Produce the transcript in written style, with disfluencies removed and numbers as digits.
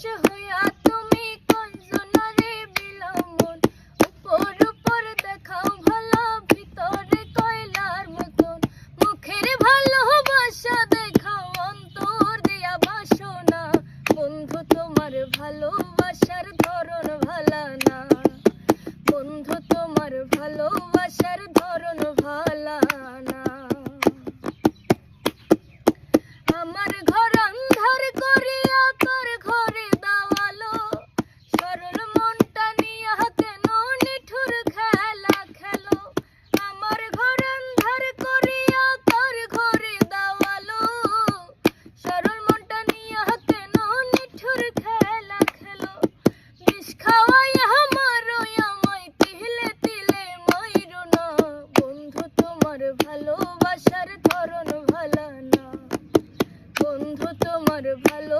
হইয়া তুমি কয়জনারে বিলামন, উপর উপর দেখাও ভালো ভিতরে কয়লার মতন, মুখের ভালোবাসা দেখাও অন্তর দিয়া বাসনা, বন্ধু তোমার ভালোবাসার